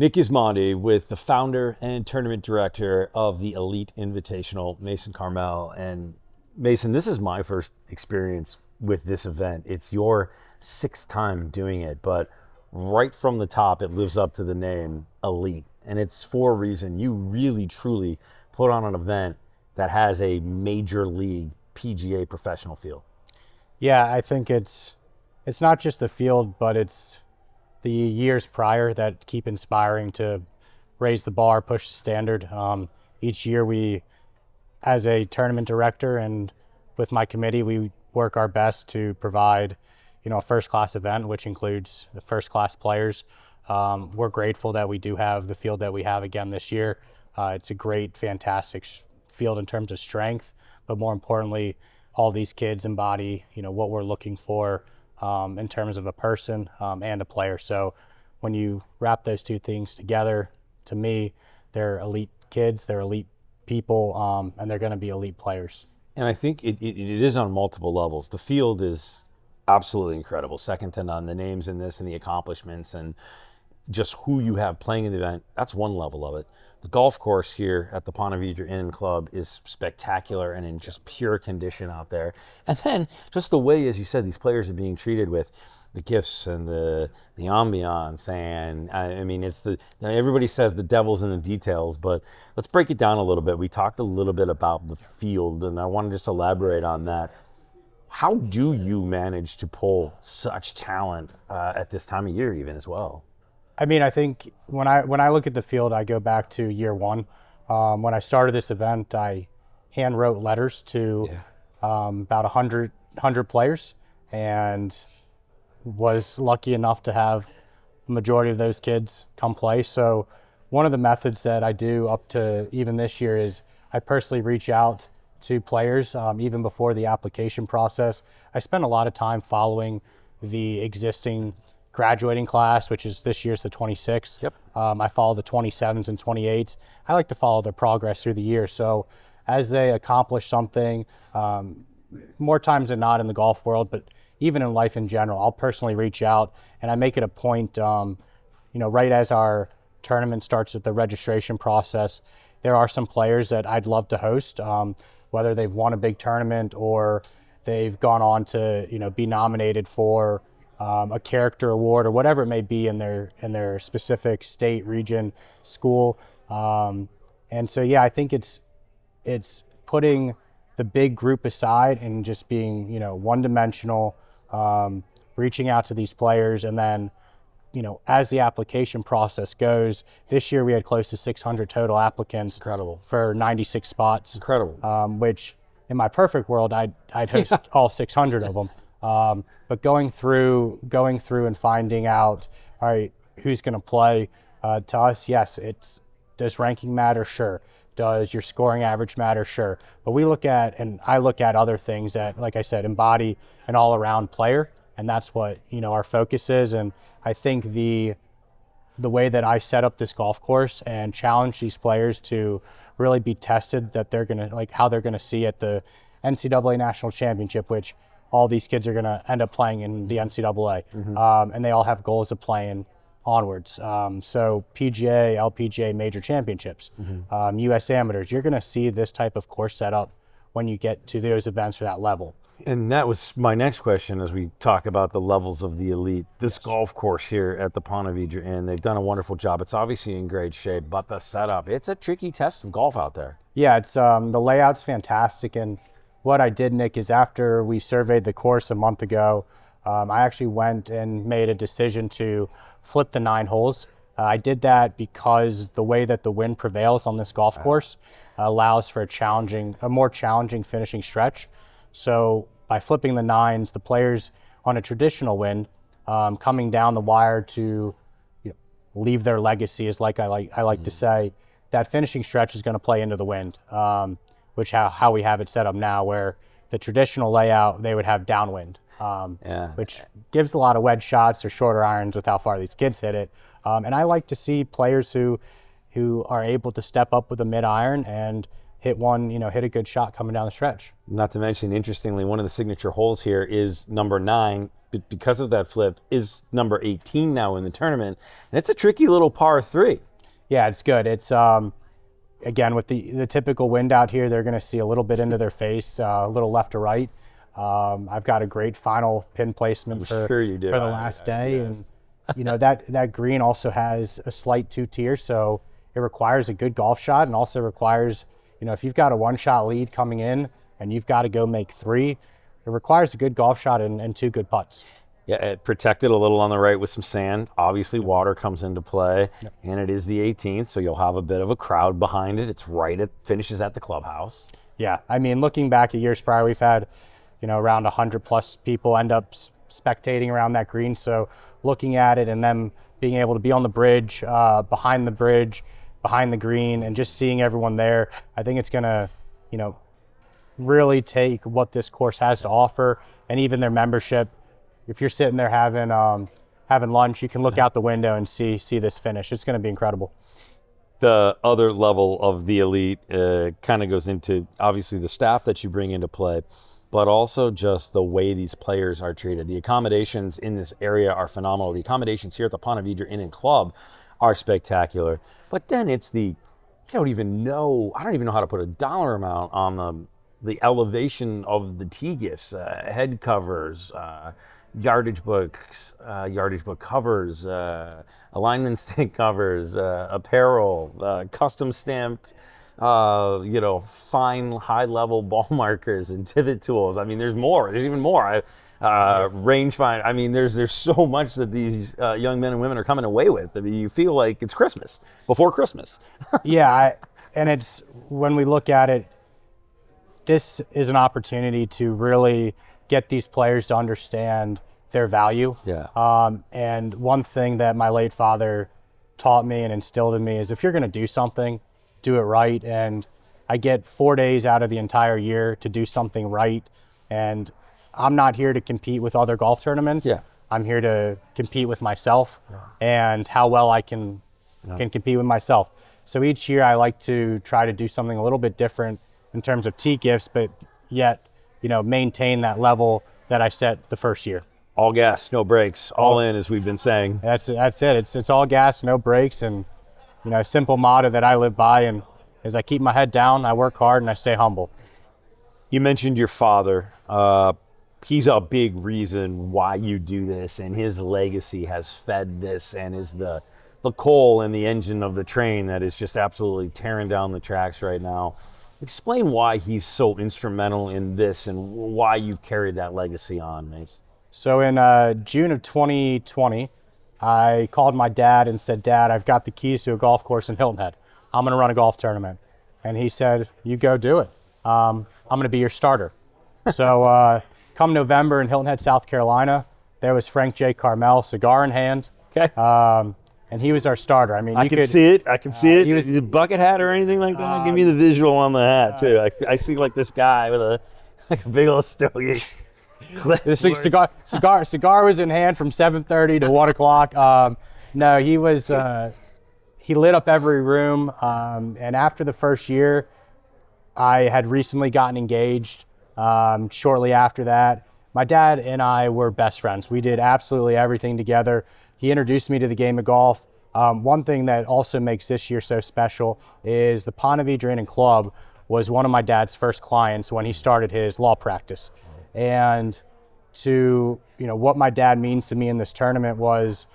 Nick Gismondi with the founder and tournament director of the Elite Invitational, Mason Carmel. And Mason, this is my first experience with this event. It's your sixth time doing it, but right from the top, it lives up to the name Elite. And it's for a reason. You really, truly put on an event that has a major league PGA professional feel. Yeah, I think it's not just the field, but it's the years prior that keep inspiring to raise the bar, push the standard. Each year we, as a tournament director and with my committee, we work our best to provide, a first-class event, which includes the first-class players. We're grateful that we do have the field that we have again this year. It's a great, fantastic field in terms of strength, but more importantly, all these kids embody, what we're looking for in terms of a person and a player. So when you wrap those two things together, to me, they're elite kids, they're elite people, and they're going to be elite players. And I think it is on multiple levels. The field is absolutely incredible, second to none. The names in this and the accomplishments and just who you have playing in the event, that's one level of it. The golf course here at the Ponte Vedra Inn and Club is spectacular and in just pure condition out there. And then just the way, as you said, these players are being treated with the gifts and the ambiance. And I mean, everybody says the devil's in the details, but let's break it down a little bit. We talked a little bit about the field, and I want to just elaborate on that. How do you manage to pull such talent at this time of year even as well? I mean, I think when I look at the field, I go back to year one. When I started this event, I hand wrote letters to about 100 players, and was lucky enough to have the majority of those kids come play. So one of the methods that I do up to even this year is I personally reach out to players even before the application process. I spend a lot of time following the existing graduating class, which is this year's the 26th. Yep. I follow the 27s and 28s. I like to follow their progress through the year. So as they accomplish something, more times than not in the golf world, but even in life in general, I'll personally reach out and I make it a point, right as our tournament starts at the registration process, there are some players that I'd love to host, whether they've won a big tournament or they've gone on to, be nominated for a character award or whatever it may be in their specific state, region, school. And so, yeah, I think it's putting the big group aside and just being, one-dimensional, reaching out to these players. And then, as the application process goes, this year we had close to 600 total applicants. Incredible. For 96 spots. Incredible. Which in my perfect world, I'd host all 600 of them. But going through and finding out, all right, who's going to play, to us, yes, does ranking matter? Sure. Does your scoring average matter? Sure. But I look at other things that, like I said, embody an all-around player, and that's what, our focus is. And I think the way that I set up this golf course and challenge these players to really be tested, that they're going to, how they're going to see at the NCAA National Championship, which all these kids are going to end up playing in the NCAA. Mm-hmm. And they all have goals of playing onwards. So PGA, LPGA major championships, mm-hmm. US amateurs, you're going to see this type of course set up when you get to those events for that level. And that was my next question as we talk about the levels of the elite. This golf course here at the Ponte Vedra Inn, they've done a wonderful job. It's obviously in great shape, but the setup, it's a tricky test of golf out there. Yeah, it's the layout's fantastic. And what I did, Nick, is after we surveyed the course a month ago, I actually went and made a decision to flip the 9 holes. I did that because the way that the wind prevails on this golf course allows for a more challenging finishing stretch. So by flipping the 9s, the players on a traditional wind coming down the wire to leave their legacy, is like I like to say, that finishing stretch is going to play into the wind. Which how we have it set up now, where the traditional layout, they would have downwind, which gives a lot of wedge shots or shorter irons with how far these kids hit it. And I like to see players who are able to step up with a mid iron and hit a good shot coming down the stretch. Not to mention, interestingly, one of the signature holes here is number 9. Because of that flip, is number 18 now in the tournament. And it's a tricky little par 3. Yeah, it's good. It's, again, with the typical wind out here, they're going to see a little bit into their face, a little left to right. I've got a great final pin placement for the last day. Yes. And, that green also has a slight 2-tier, so it requires a good golf shot, and also requires, if you've got a 1-shot lead coming in and you've got to go make 3, it requires a good golf shot and 2 good putts. Yeah, it protected a little on the right with some sand. Obviously, water comes into play, and it is the 18th, so you'll have a bit of a crowd behind it. It's finishes at the clubhouse. Yeah, I mean, looking back at years prior, we've had, around 100+ people end up spectating around that green. So looking at it and them being able to be on the bridge, behind the green, and just seeing everyone there, I think it's going to, really take what this course has to offer, and even their membership. If you're sitting there having lunch, you can look out the window and see this finish. It's going to be incredible. The other level of the Elite kind of goes into, obviously, the staff that you bring into play, but also just the way these players are treated. The accommodations in this area are phenomenal. The accommodations here at the Ponte Vedra Inn and Club are spectacular. But then it's I don't even know how to put a dollar amount on the elevation of the tee gifts, head covers, yardage book covers, alignment stick covers, apparel, custom stamped, fine high-level ball markers and divot tools. I mean, there's more. There's even more. Rangefinder. I mean, there's so much that these young men and women are coming away with. I mean, you feel like it's Christmas before Christmas. Yeah, and it's, when we look at it, this is an opportunity to really get these players to understand their value. Yeah. And one thing that my late father taught me and instilled in me is, if you're going to do something, do it right. And I get 4 days out of the entire year to do something right. And I'm not here to compete with other golf tournaments. Yeah. I'm here to compete with myself and how well I can compete with myself. So each year I like to try to do something a little bit different in terms of tee gifts, but yet, maintain that level that I set the first year. All gas, no brakes, all in, as we've been saying. That's it. It's all gas, no brakes, and a simple motto that I live by, and is I keep my head down, I work hard, and I stay humble. You mentioned your father. He's a big reason why you do this, and his legacy has fed this and is the coal and the engine of the train that is just absolutely tearing down the tracks right now. Explain why he's so instrumental in this and why you've carried that legacy on, Mace. So in June of 2020, I called my dad and said, "Dad, I've got the keys to a golf course in Hilton Head. I'm going to run a golf tournament." And he said, "You go do it. I'm going to be your starter." So come November in Hilton Head, South Carolina, there was Frank J. Carmel, cigar in hand. Okay. And he was our starter. I mean, I can see it. I can see it. He was the bucket hat or anything like that. Give me the visual on the hat too. I see like this guy with a big old stogie. The cigar was in hand from 7:30 to 1 o'clock. No, he was. He lit up every room. And after the first year, I had recently gotten engaged. Shortly after that, my dad and I were best friends. We did absolutely everything together. He introduced me to the game of golf. One thing that also makes this year so special is the Ponte Vedra Inn and Club was one of my dad's first clients when he started his law practice. And to, what my dad means to me in this tournament was,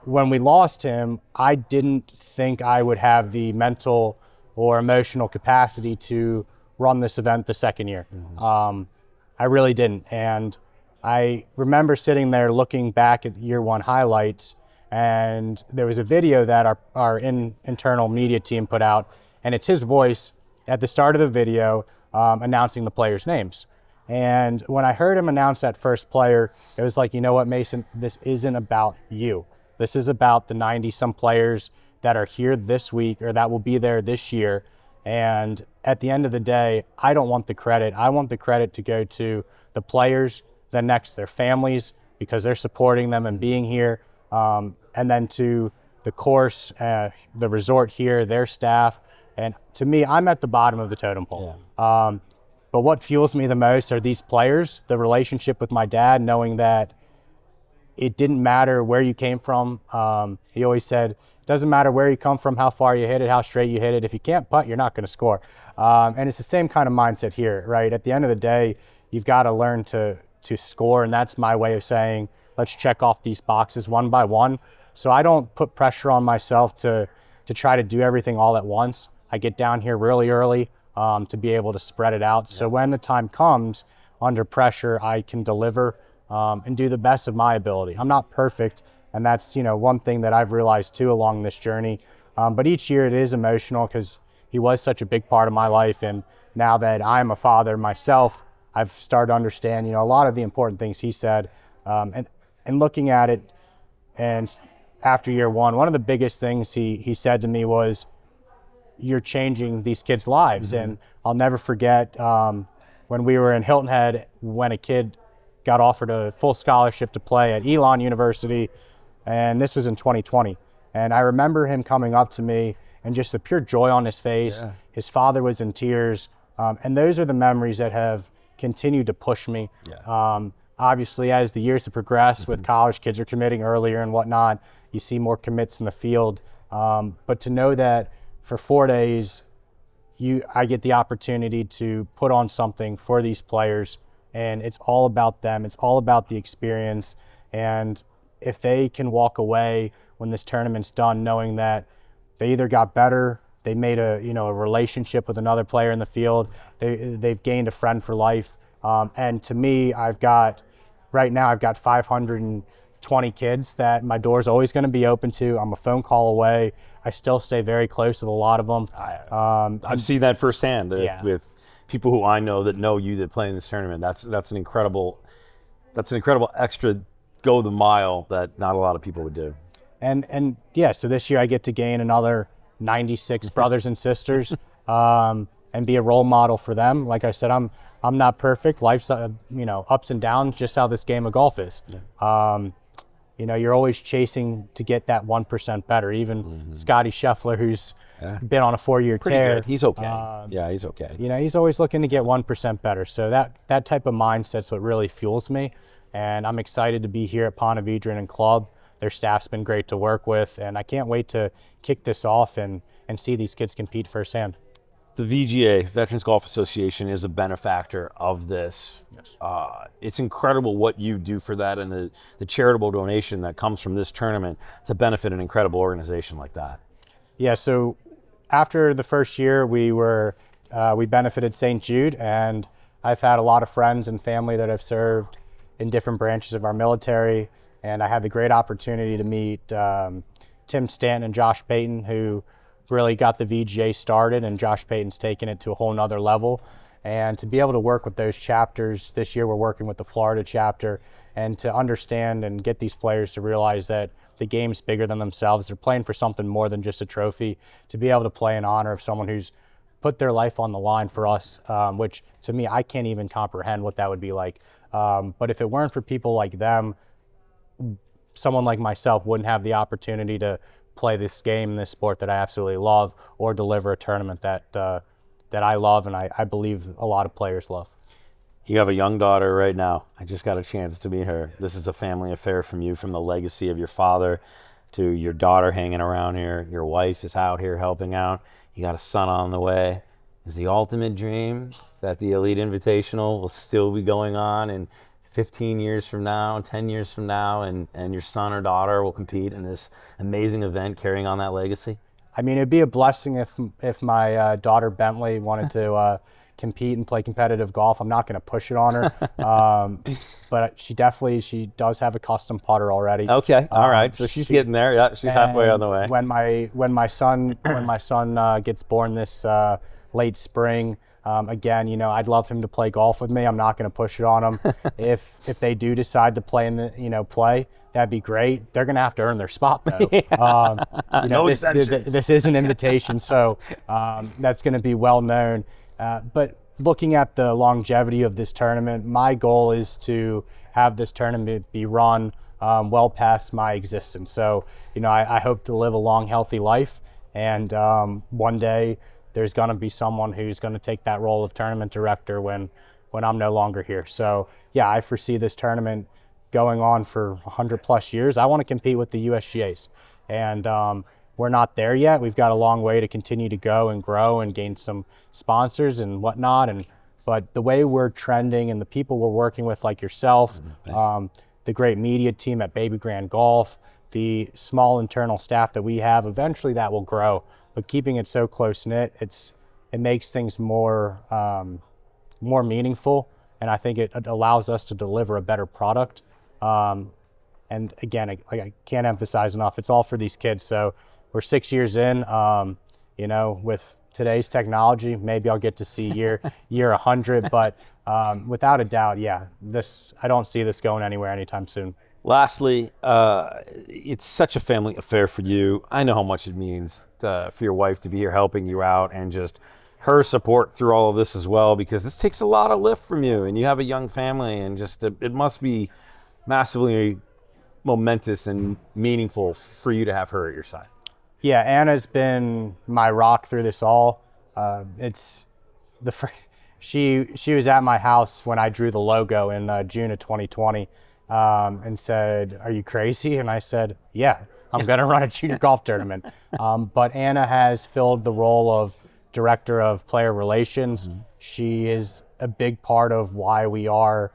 when we lost him, I didn't think I would have the mental or emotional capacity to run this event the second year. I really didn't. And I remember sitting there looking back at year one highlights, and there was a video that our internal media team put out, and it's his voice at the start of the video announcing the players' names. And when I heard him announce that first player, it was like, you know what, Mason, this isn't about you. This is about the 90-some players that are here this week or that will be there this year. And at the end of the day, I don't want the credit. I want the credit to go to the players, then next their families, because they're supporting them and being here, and then to the course, the resort here, their staff, And to me, I'm at the bottom of the totem pole. But what fuels me the most are these players, the relationship with my dad, knowing that it didn't matter where you came from. He always said, it doesn't matter where you come from, how far you hit it, how straight you hit it. If you can't putt, you're not going to score. And it's the same kind of mindset here, right? At the end of the day, you've got to learn to score, and that's my way of saying, let's check off these boxes one by one. So I don't put pressure on myself to try to do everything all at once. I get down here really early to be able to spread it out. So when the time comes under pressure, I can deliver and do the best of my ability. I'm not perfect, and that's one thing that I've realized too along this journey. But each year it is emotional because he was such a big part of my life, and now that I'm a father myself, I've started to understand a lot of the important things he said, and looking at it. And after year one of the biggest things he said to me was, you're changing these kids' lives. And I'll never forget when we were in Hilton Head, when a kid got offered a full scholarship to play at Elon University, and this was in 2020. And I remember him coming up to me and just the pure joy on his face. His father was in tears, and those are the memories that have continued to push me. Obviously, as the years have progressed with college, kids are committing earlier and whatnot. You see more commits in the field, but to know that for 4 days, I get the opportunity to put on something for these players, and it's all about them. It's all about the experience. And if they can walk away when this tournament's done, knowing that they either got better, they made a relationship with another player in the field, they've gained a friend for life. And to me, right now I've got 520 kids that my door's always going to be open to. I'm a phone call away. I still stay very close with a lot of them. I've seen that firsthand with people who I know that know you that play in this tournament. That's an incredible extra go the mile that not a lot of people would do. And so this year I get to gain another 96 brothers and sisters and be a role model for them. Like I said, I'm not perfect. Life's ups and downs, just how this game of golf is. You're always chasing to get that 1% better. Even Scotty Scheffler, who's been on a 4-year tear. Good. He's okay. He's okay. He's always looking to get 1% better. So that type of mindset's what really fuels me. And I'm excited to be here at Ponte Vedra and Club. Their staff's been great to work with, and I can't wait to kick this off and see these kids compete firsthand. The VGA, Veterans Golf Association, is a benefactor of this. It's incredible what you do for that, and the charitable donation that comes from this tournament to benefit an incredible organization like that. So after the first year, we benefited St. Jude, and I've had a lot of friends and family that have served in different branches of our military, and I had the great opportunity to meet Tim Stanton and Josh Payton, who really got the VGA started, and Josh Payton's taken it to a whole nother level. And to be able to work with those chapters, this year we're working with the Florida chapter, and to understand and get these players to realize that the game's bigger than themselves. They're playing for something more than just a trophy, to be able to play in honor of someone who's put their life on the line for us, which to me, I can't even comprehend what that would be like. But if it weren't for people like them, someone like myself wouldn't have the opportunity to play this game, this sport that I absolutely love, or deliver a tournament that I love, and I believe a lot of players love. You have a young daughter right now. I just got a chance to meet her. This is a family affair from you, from the legacy of your father to your daughter hanging around here. Your wife is out here helping out. You got a son on the way. Is the ultimate dream that the Elite Invitational will still be going on in 15 years from now, 10 years from now, and your son or daughter will compete in this amazing event carrying on that legacy? I mean, it'd be a blessing if my daughter Bentley wanted to compete and play competitive golf. I'm not going to push it on her, but she does have a custom putter already. Okay, all right. So she's getting there. Yeah, she's halfway on the way. When my son gets born this late spring, again, I'd love him to play golf with me. I'm not going to push it on him. If they do decide to play that'd be great. They're going to have to earn their spot, though. This is an invitation, so that's going to be well known. But looking at the longevity of this tournament, my goal is to have this tournament be run well past my existence. So, I hope to live a long, healthy life, and one day there's going to be someone who's going to take that role of tournament director when I'm no longer here. So yeah, I foresee this tournament going on for 100+ years. I want to compete with the USGAs, and we're not there yet. We've got a long way to continue to go and grow and gain some sponsors and whatnot. But the way we're trending and the people we're working with, like yourself, the great media team at Babygrande Golf, the small internal staff that we have, eventually that will grow. But keeping it so close knit, it makes things more meaningful, and I think it allows us to deliver a better product. And again, I can't emphasize enough, it's all for these kids. So we're 6 years in. With today's technology, maybe I'll get to see year 100, but without a doubt, yeah, I don't see this going anywhere anytime soon. Lastly, it's such a family affair for you. I know how much it means for your wife to be here helping you out, and just her support through all of this as well, because this takes a lot of lift from you, and you have a young family, and just it must be massively momentous and meaningful for you to have her at your side. Yeah, Anna's been my rock through this all. She was at my house when I drew the logo in June of 2020, and said, "Are you crazy?" And I said, "Yeah, I'm going to run a junior golf tournament." But Anna has filled the role of director of player relations. She is a big part of why we are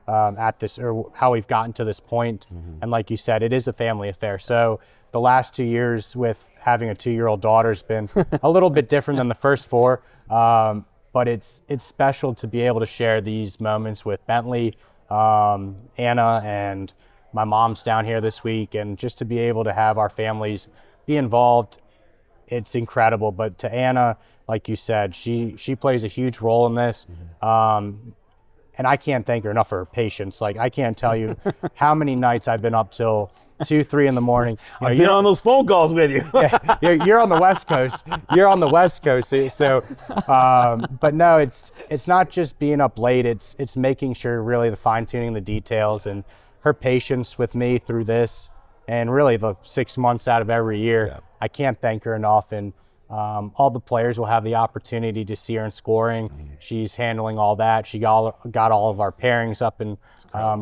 at this, or how we've gotten to this point. And like you said, it is a family affair. So the last 2 years with having a 2-year-old daughter has been a little bit different than the first 4. But it's special to be able to share these moments with Bentley, Anna, and my mom's down here this week, and just to be able to have our families be involved. It's incredible. But to Anna, like you said, she plays a huge role in this. And I can't thank her enough for her patience. Like, I can't tell you how many nights I've been up till 2, 3 in the morning. I've been on those phone calls with you. Yeah, you're on the West Coast. You're on the West Coast. So, but no, it's not just being up late. It's making sure, really, the fine tuning the details, and her patience with me through this, and really the 6 months out of every year. Yeah. I can't thank her enough. And all the players will have the opportunity to see her in scoring. She's handling all that. She got all of our pairings up and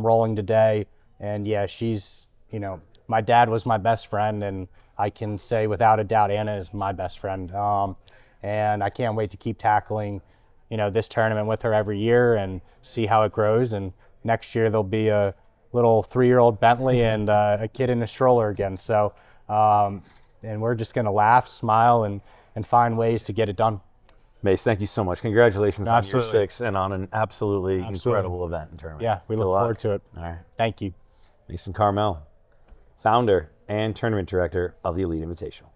rolling today. And yeah, she's, my dad was my best friend, and I can say without a doubt Anna is my best friend. And I can't wait to keep tackling, this tournament with her every year and see how it grows. And next year there'll be a little 3-year-old Bentley and a kid in a stroller again. So, and we're just going to laugh, smile, and find ways to get it done. Mace, thank you so much. Congratulations on your Absolutely. 6 and on an absolutely incredible event and tournament. Yeah, we Good look luck. forward to it. All right. Thank you. Mason Carmel, founder and tournament director of the Elite Invitational.